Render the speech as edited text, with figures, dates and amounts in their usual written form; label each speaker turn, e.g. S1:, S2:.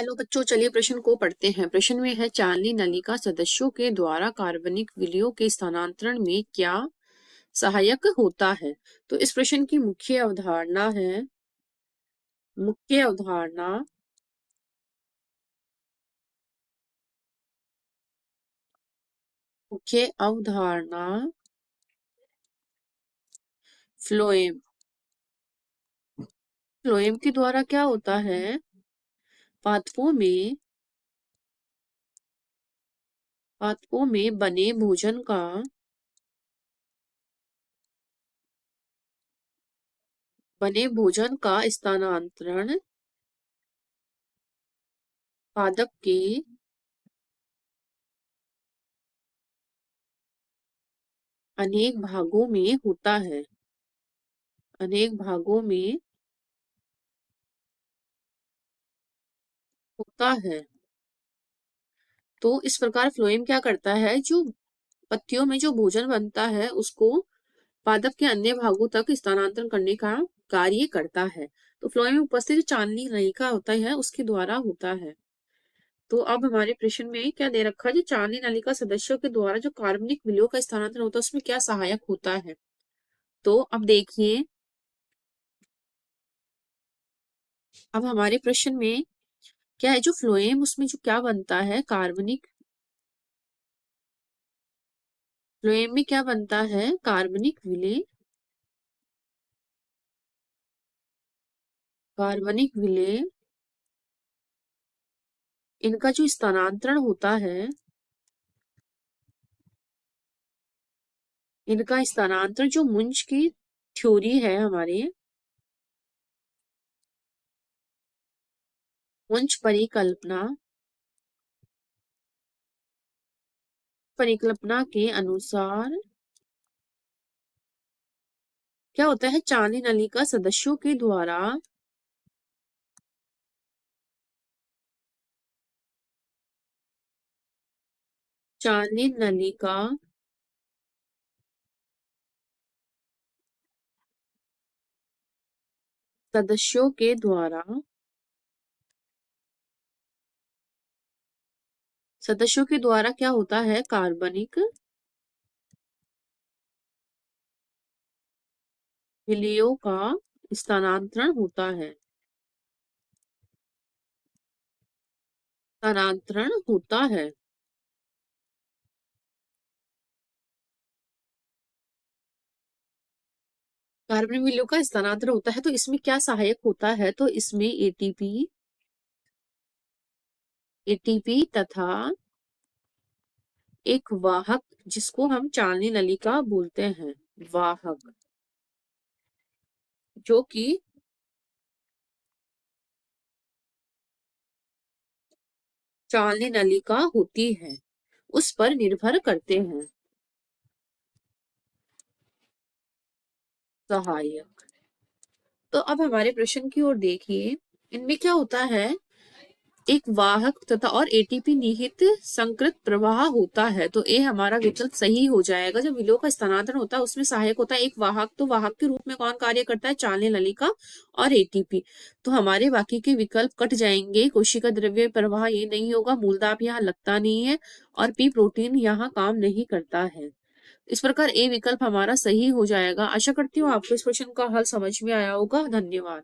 S1: Hello बच्चों, चलिए प्रश्न को पढ़ते हैं। प्रश्न में है चालनी नलिका सदस्यों के द्वारा कार्बनिक विलयों के स्थानांतरण में क्या सहायक होता है। तो इस प्रश्न की मुख्य अवधारणा है मुख्य अवधारणा मुख्य अवधारणा फ्लोएम फ्लोएम के द्वारा क्या होता है, पादपों में बने भोजन का स्थानांतरण पादप के अनेक भागों में होता है होता है। तो इस प्रकार फ्लोएम क्या करता है, जो पत्तियों में जो भोजन बनता है उसको पादप के अन्य भागों तक स्थानांतरण करने का कार्य करता है। तो फ्लोएम में उपस्थित जो चांदनी नलिका होता है उसके द्वारा होता है। तो अब हमारे प्रश्न में क्या दे रखा है, जो चांदनी नलिका सदस्यों के द्वारा जो कार्बनिक विलयों का स्थानांतरण होता है उसमें क्या सहायक होता है। तो अब देखिए, अब हमारे प्रश्न में क्या है, जो फ्लोएम उसमें जो क्या बनता है, फ्लोएम में क्या बनता है, कार्बनिक विलय इनका जो स्थानांतरण होता है, इनका स्थानांतरण जो मुंज की थ्योरी है, हमारे मुंज परिकल्पना के अनुसार क्या होता है, चांदनी नलिका सदस्यों के द्वारा चांदनी नलिका सदस्यों के द्वारा क्या होता है, कार्बनिक विलयों का स्थानांतरण होता है कार्बनिक विलयों का स्थानांतरण होता है। तो इसमें क्या सहायक होता है, तो इसमें एटीपी तथा एक वाहक, जिसको हम चालनी नलिका बोलते हैं, वाहक, जो कि चालनी नलिका होती है, उस पर निर्भर करते हैं, सहायक। तो अब हमारे प्रश्न की ओर देखिए, इनमें क्या होता है, एक वाहक तथा और एटीपी निहित संकृत प्रवाह होता है। तो ये हमारा विकल्प सही हो जाएगा। जब विलयों का स्थानांतरण होता है उसमें सहायक होता है एक वाहक, तो वाहक के रूप में कौन कार्य करता है, चालनी नलिका और एटीपी। तो हमारे बाकी के विकल्प कट जाएंगे। कोशिका द्रव्य प्रवाह ये नहीं होगा, मूलदाब यहाँ लगता नहीं है, और पी प्रोटीन यहाँ काम नहीं करता है। इस प्रकार ए विकल्प हमारा सही हो जाएगा। आशा करती हूँ आपको इस प्रश्न का हल समझ में आया होगा। धन्यवाद।